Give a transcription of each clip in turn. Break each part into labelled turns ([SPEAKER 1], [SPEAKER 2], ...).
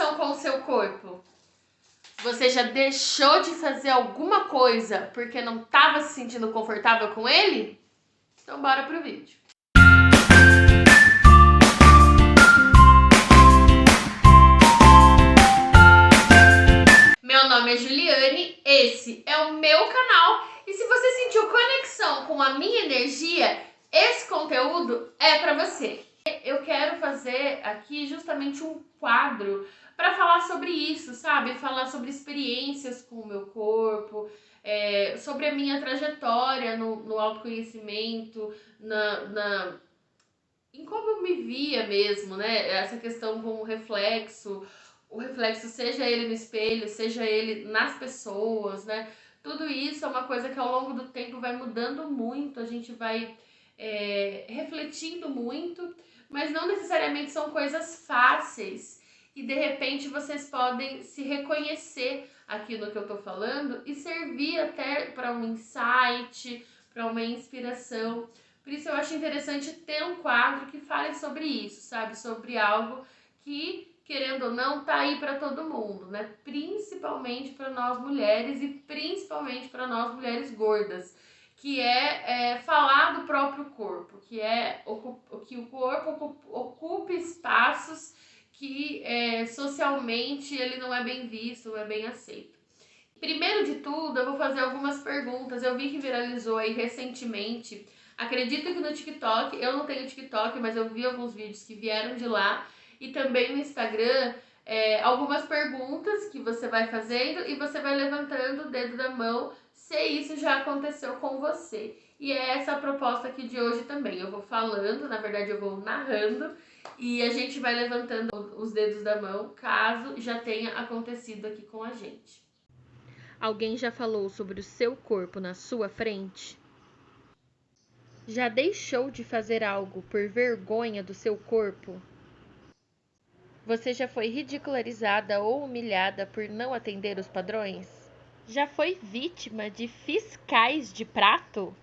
[SPEAKER 1] conexão com o seu corpo? Você já deixou de fazer alguma coisa porque não estava se sentindo confortável com ele? Então bora pro vídeo. Meu nome é Juliane, esse é o meu canal e se você sentiu conexão com a minha energia, esse conteúdo é para você. Eu quero fazer aqui justamente um quadro para falar sobre isso, sabe? Falar sobre experiências com o meu corpo, sobre a minha trajetória no autoconhecimento, em como eu me via mesmo, né? Essa questão com o reflexo seja ele no espelho, seja ele nas pessoas, né? Tudo isso é uma coisa que ao longo do tempo vai mudando muito, a gente vai refletindo muito, mas não necessariamente são coisas fáceis e de repente vocês podem se reconhecer aqui no que eu tô falando e servir até para um insight, para uma inspiração. Por isso eu acho interessante ter um quadro que fale sobre isso, sabe? Sobre algo que, querendo ou não, tá aí para todo mundo, né? Principalmente para nós mulheres e principalmente para nós mulheres gordas, que é falar do próprio corpo, que é que o corpo ocupe espaços que socialmente ele não é bem visto, não é bem aceito. Primeiro de tudo, eu vou fazer algumas perguntas. Eu vi que viralizou aí recentemente. Acredito que no TikTok, eu não tenho TikTok, mas eu vi alguns vídeos que vieram de lá. E também no Instagram, algumas perguntas que você vai fazendo e você vai levantando o dedo da mão se isso já aconteceu com você. E é essa a proposta aqui de hoje também. Eu vou falando, na verdade eu vou narrando, e a gente vai levantando os dedos da mão caso já tenha acontecido aqui com a gente.
[SPEAKER 2] Alguém já falou sobre o seu corpo na sua frente? Já deixou de fazer algo por vergonha do seu corpo? Você já foi ridicularizada ou humilhada por não atender os padrões? Já foi vítima de fiscais de prato?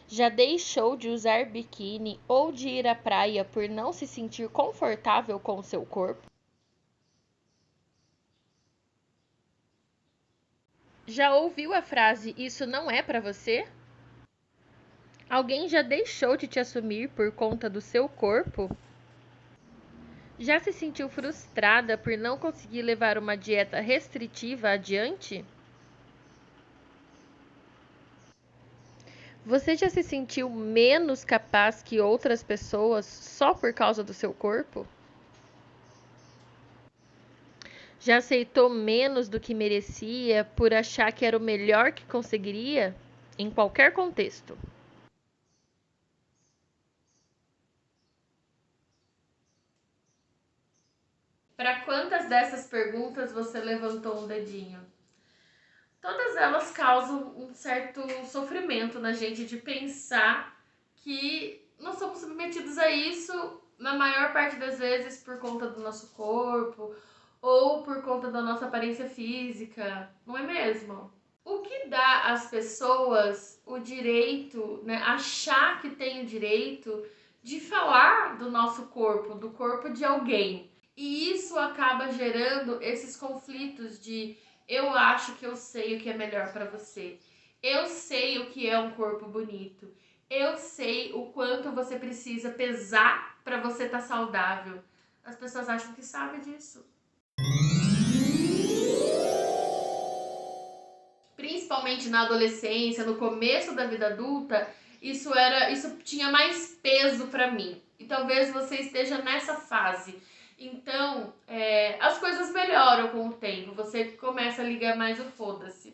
[SPEAKER 2] Já deixou de usar biquíni ou de ir à praia por não se sentir confortável com o seu corpo? Já ouviu a frase "isso não é pra você"? Alguém já deixou de te assumir por conta do seu corpo? Já se sentiu frustrada por não conseguir levar uma dieta restritiva adiante? Você já se sentiu menos capaz que outras pessoas só por causa do seu corpo? Já aceitou menos do que merecia por achar que era o melhor que conseguiria? Em qualquer contexto.
[SPEAKER 1] Para quantas dessas perguntas você levantou um dedinho? Todas elas causam um certo sofrimento na gente de pensar que nós somos submetidos a isso na maior parte das vezes por conta do nosso corpo ou por conta da nossa aparência física, não é mesmo? O que dá às pessoas o direito, né, achar que tem o direito de falar do nosso corpo, do corpo de alguém? E isso acaba gerando esses conflitos de eu acho que eu sei o que é melhor para você. Eu sei o que é um corpo bonito. Eu sei o quanto você precisa pesar para você estar saudável. As pessoas acham que sabem disso. Principalmente na adolescência, no começo da vida adulta, isso tinha mais peso para mim. E talvez você esteja nessa fase. Então, as coisas melhoram com o tempo. Você começa a ligar mais o foda-se.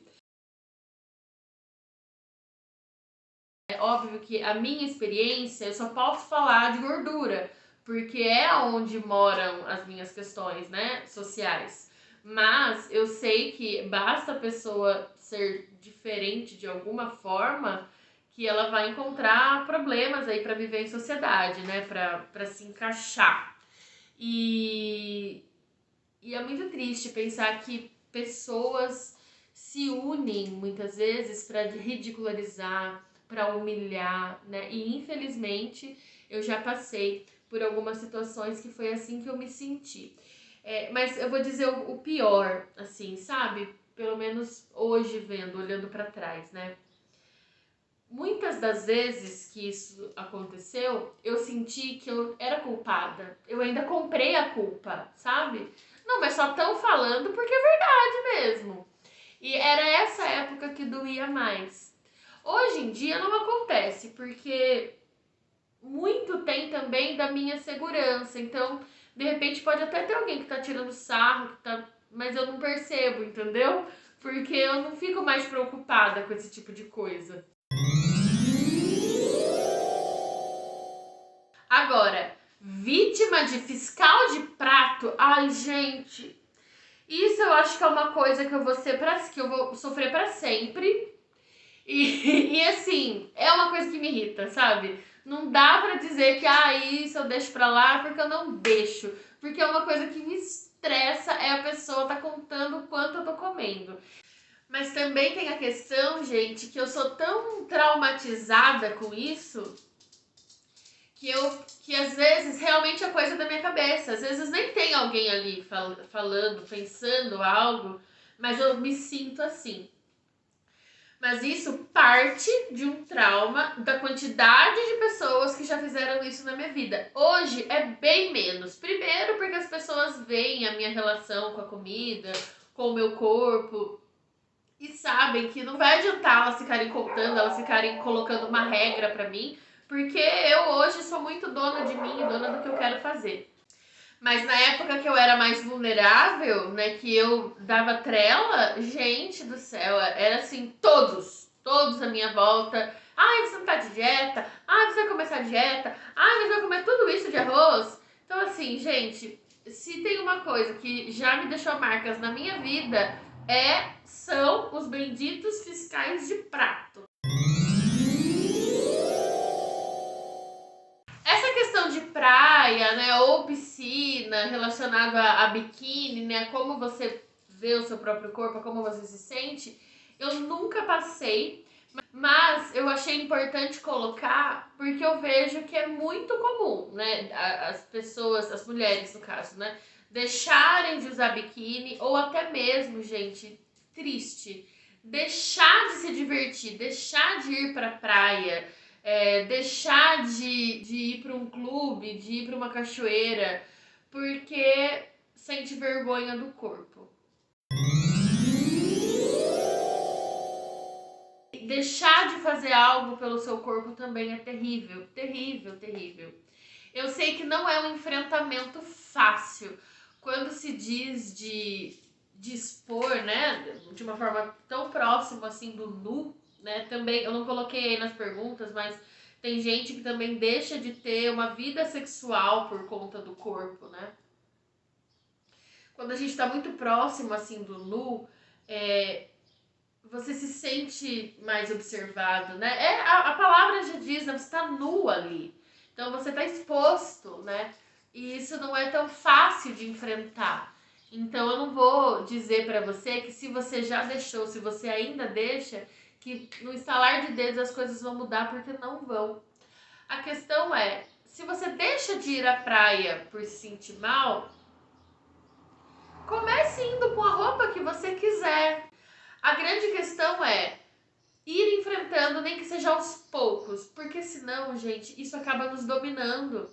[SPEAKER 1] É óbvio que a minha experiência, eu só posso falar de gordura, porque é onde moram as minhas questões, né, sociais. Mas eu sei que basta a pessoa ser diferente de alguma forma que ela vai encontrar problemas aí para viver em sociedade, né, para se encaixar. E é muito triste pensar que pessoas se unem muitas vezes para ridicularizar, para humilhar, né? E infelizmente eu já passei por algumas situações que foi assim que eu me senti. Mas eu vou dizer o pior, assim, sabe? Pelo menos hoje olhando pra trás, né? Muitas das vezes que isso aconteceu, eu senti que eu era culpada. Eu ainda comprei a culpa, sabe? Não, mas só estão falando porque é verdade mesmo. E era essa época que doía mais. Hoje em dia não acontece, porque muito tem também da minha segurança. Então, de repente, pode até ter alguém que tá tirando sarro, mas eu não percebo, entendeu? Porque eu não fico mais preocupada com esse tipo de coisa. Agora, vítima de fiscal de prato, ai gente, isso eu acho que é uma coisa que eu vou que eu vou sofrer pra sempre. E assim, é uma coisa que me irrita, sabe? Não dá pra dizer que isso eu deixo pra lá, porque eu não deixo. Porque é uma coisa que me estressa, é a pessoa tá contando o quanto eu tô comendo. Mas também tem a questão, gente, que eu sou tão traumatizada com isso que às vezes realmente é coisa da minha cabeça. Às vezes nem tem alguém ali falando, pensando algo, mas eu me sinto assim. Mas isso parte de um trauma da quantidade de pessoas que já fizeram isso na minha vida. Hoje é bem menos. Primeiro porque as pessoas veem a minha relação com a comida, com o meu corpo, e sabem que não vai adiantar elas ficarem contando, elas ficarem colocando uma regra pra mim, porque eu hoje sou muito dona de mim, dona do que eu quero fazer. Mas na época que eu era mais vulnerável, né, que eu dava trela, gente do céu, era assim, todos à minha volta. Ai, você não tá de dieta? Ai, você vai começar a dieta? Ai, mas vai comer tudo isso de arroz? Então assim, gente, se tem uma coisa que já me deixou marcas na minha vida, são os benditos fiscais de prato. Essa questão de praia, né, ou piscina, relacionado a biquíni, né, como você vê o seu próprio corpo, como você se sente, eu nunca passei, mas eu achei importante colocar porque eu vejo que é muito comum, né, as pessoas, as mulheres no caso, né, deixarem de usar biquíni ou até mesmo, gente, triste, deixar de se divertir, deixar de ir pra praia, deixar de ir para um clube, de ir para uma cachoeira, porque sente vergonha do corpo. Deixar de fazer algo pelo seu corpo também é terrível, terrível, terrível. Eu sei que não é um enfrentamento fácil quando se diz de expor, né, de uma forma tão próxima assim do nu, né? Também eu não coloquei aí nas perguntas, mas tem gente que também deixa de ter uma vida sexual por conta do corpo, né? Quando a gente tá muito próximo assim do nu, você se sente mais observado, né? A palavra já diz, né? Você tá nu ali. Então você tá exposto, né? E isso não é tão fácil de enfrentar. Então eu não vou dizer pra você que se você já deixou, se você ainda deixa, que no estalar de dedos as coisas vão mudar, porque não vão. A questão é, se você deixa de ir à praia por se sentir mal, comece indo com a roupa que você quiser. A grande questão é ir enfrentando, nem que seja aos poucos, porque senão, gente, isso acaba nos dominando.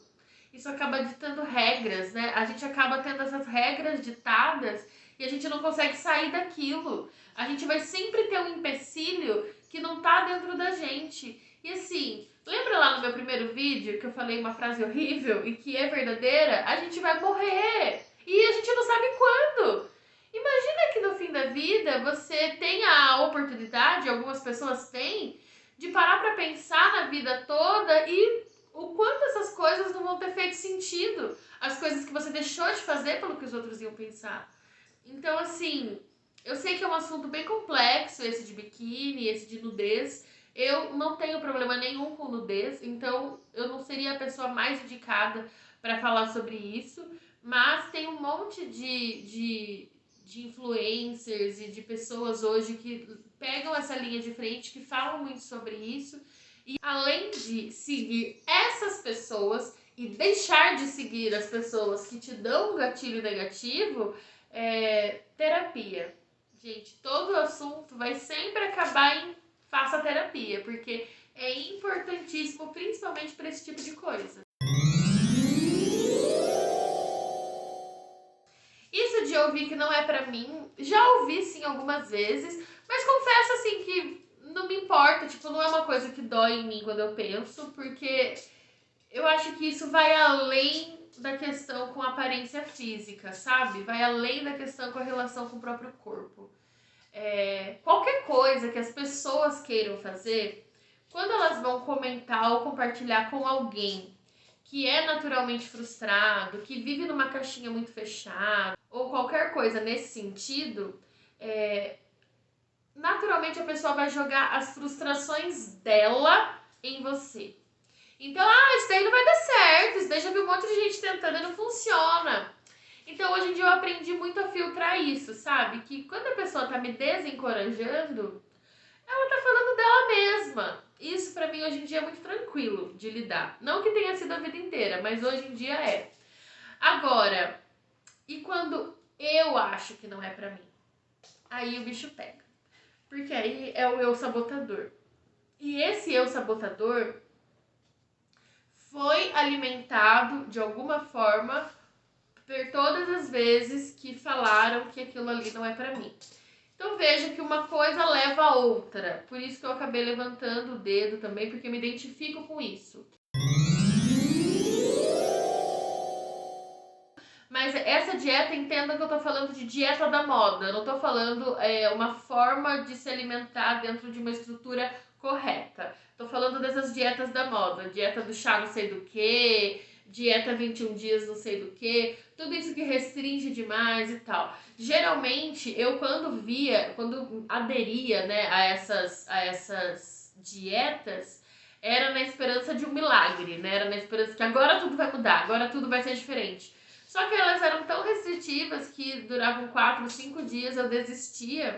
[SPEAKER 1] Isso acaba ditando regras, né? A gente acaba tendo essas regras ditadas e a gente não consegue sair daquilo. A gente vai sempre ter um empecilho que não tá dentro da gente. E assim, lembra lá no meu primeiro vídeo que eu falei uma frase horrível e que é verdadeira? A gente vai morrer e a gente não sabe quando. Imagina que no fim da vida você tenha a oportunidade, algumas pessoas têm, de parar para pensar na vida toda e o quanto essas coisas não vão ter feito sentido. As coisas que você deixou de fazer pelo que os outros iam pensar. Então, assim, eu sei que é um assunto bem complexo, esse de biquíni, esse de nudez. Eu não tenho problema nenhum com nudez, então eu não seria a pessoa mais indicada para falar sobre isso. Mas tem um monte de influencers e de pessoas hoje que pegam essa linha de frente, que falam muito sobre isso. E além de seguir essas pessoas e deixar de seguir as pessoas que te dão um gatilho negativo, terapia. Gente, todo assunto vai sempre acabar em faça terapia, porque é importantíssimo, principalmente para esse tipo de coisa. Isso de ouvir que não é pra mim, já ouvi sim algumas vezes, mas confesso assim que não me importa, tipo, não é uma coisa que dói em mim quando eu penso, porque eu acho que isso vai além da questão com a aparência física, sabe? Vai além da questão com a relação com o próprio corpo. Qualquer coisa que as pessoas queiram fazer, quando elas vão comentar ou compartilhar com alguém que é naturalmente frustrado, que vive numa caixinha muito fechada, ou qualquer coisa nesse sentido, naturalmente a pessoa vai jogar as frustrações dela em você. Então, isso daí não vai dar certo, isso daí já vi um monte de gente tentando e não funciona. Então, hoje em dia eu aprendi muito a filtrar isso, sabe? Que quando a pessoa tá me desencorajando, ela tá falando dela mesma. Isso pra mim hoje em dia é muito tranquilo de lidar. Não que tenha sido a vida inteira, mas hoje em dia é. Agora, e quando eu acho que não é pra mim? Aí o bicho pega. Porque aí é o eu sabotador. E esse eu sabotador foi alimentado de alguma forma por todas as vezes que falaram que aquilo ali não é pra mim. Então veja que uma coisa leva a outra. Por isso que eu acabei levantando o dedo também, porque eu me identifico com isso. Mas essa dieta, entenda que eu tô falando de dieta da moda. Eu não tô falando uma forma de se alimentar dentro de uma estrutura correta. Tô falando dessas dietas da moda. Dieta do chá não sei do que, dieta 21 dias não sei do que. Tudo isso que restringe demais e tal. Geralmente, eu quando aderia, né, a essas dietas, era na esperança de um milagre, né? Era na esperança que agora tudo vai mudar, agora tudo vai ser diferente. Só que elas eram tão restritivas que duravam 4, 5 dias, eu desistia.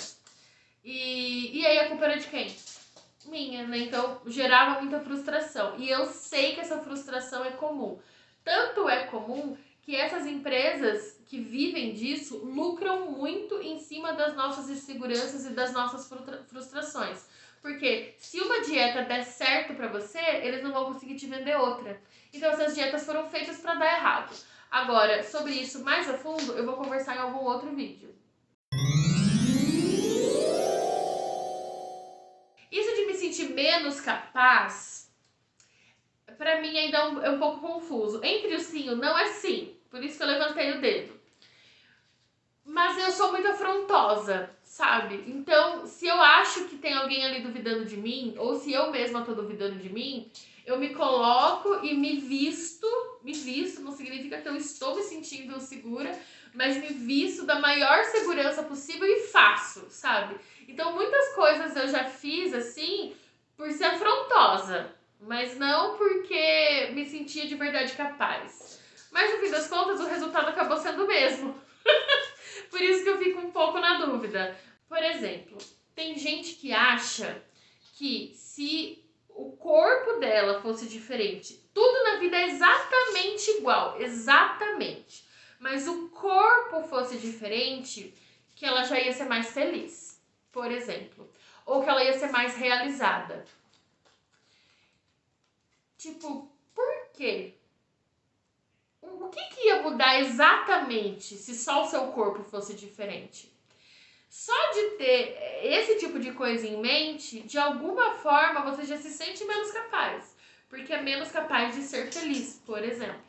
[SPEAKER 1] E aí a culpa era de quem? Minha, né? Então gerava muita frustração. E eu sei que essa frustração é comum. Tanto é comum que essas empresas que vivem disso lucram muito em cima das nossas inseguranças e das nossas frustrações. Porque se uma dieta der certo pra você, eles não vão conseguir te vender outra. Então essas dietas foram feitas pra dar errado. Agora, sobre isso mais a fundo, eu vou conversar em algum outro vídeo. Isso de me sentir menos capaz, pra mim ainda é um pouco confuso. Entre o sim e o não é sim, por isso que eu levantei o dedo. Mas eu sou muito afrontosa, sabe? Então, se eu acho que tem alguém ali duvidando de mim, ou se eu mesma tô duvidando de mim, eu me coloco e me visto, não significa que eu estou me sentindo segura, mas me visto da maior segurança possível e faço, sabe? Então, muitas coisas eu já fiz assim por ser afrontosa, mas não porque me sentia de verdade capaz. Mas no fim das contas, o resultado acabou sendo o mesmo. Por isso que eu fico um pouco na dúvida. Por exemplo, tem gente que acha que se o corpo dela fosse diferente, tudo na vida é exatamente igual, exatamente. Mas o corpo fosse diferente, que ela já ia ser mais feliz, por exemplo. Ou que ela ia ser mais realizada. Tipo, por quê? O que ia mudar exatamente se só o seu corpo fosse diferente? Só de ter esse tipo de coisa em mente, de alguma forma você já se sente menos capaz. Porque é menos capaz de ser feliz, por exemplo.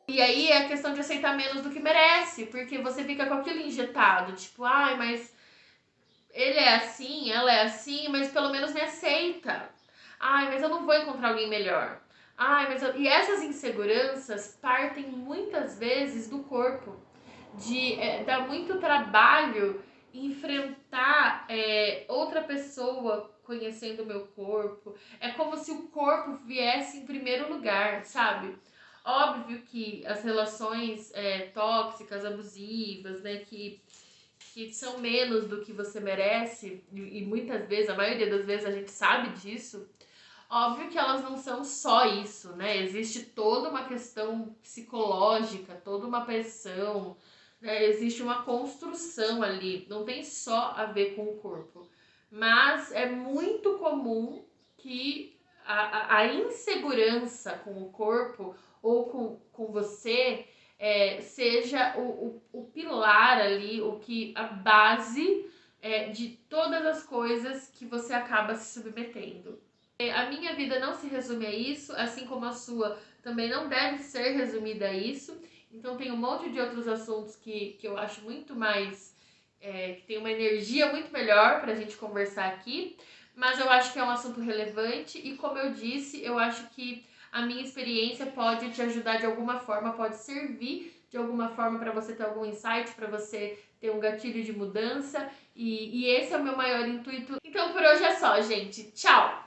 [SPEAKER 1] E aí é a questão de aceitar menos do que merece, porque você fica com aquilo injetado, tipo, mas ele é assim, ela é assim, mas pelo menos me aceita. Mas eu não vou encontrar alguém melhor. E essas inseguranças partem muitas vezes do corpo. Dá muito trabalho enfrentar outra pessoa conhecendo o meu corpo. É como se o corpo viesse em primeiro lugar, sabe? Óbvio que as relações tóxicas, abusivas, né, que são menos do que você merece, e muitas vezes, a maioria das vezes a gente sabe disso, Óbvio que elas não são só isso, né? Existe toda uma questão psicológica, toda uma pressão, né? Existe uma construção ali, não tem só a ver com o corpo. Mas é muito comum que a insegurança com o corpo ou com você seja o pilar ali, a base de todas as coisas que você acaba se submetendo. A minha vida não se resume a isso, assim como a sua também não deve ser resumida a isso. Então tem um monte de outros assuntos que eu acho muito mais, que tem uma energia muito melhor para a gente conversar aqui. Mas eu acho que é um assunto relevante e, como eu disse, eu acho que a minha experiência pode te ajudar de alguma forma, pode servir de alguma forma para você ter algum insight, para você ter um gatilho de mudança. E esse é o meu maior intuito. Então por hoje é só, gente. Tchau!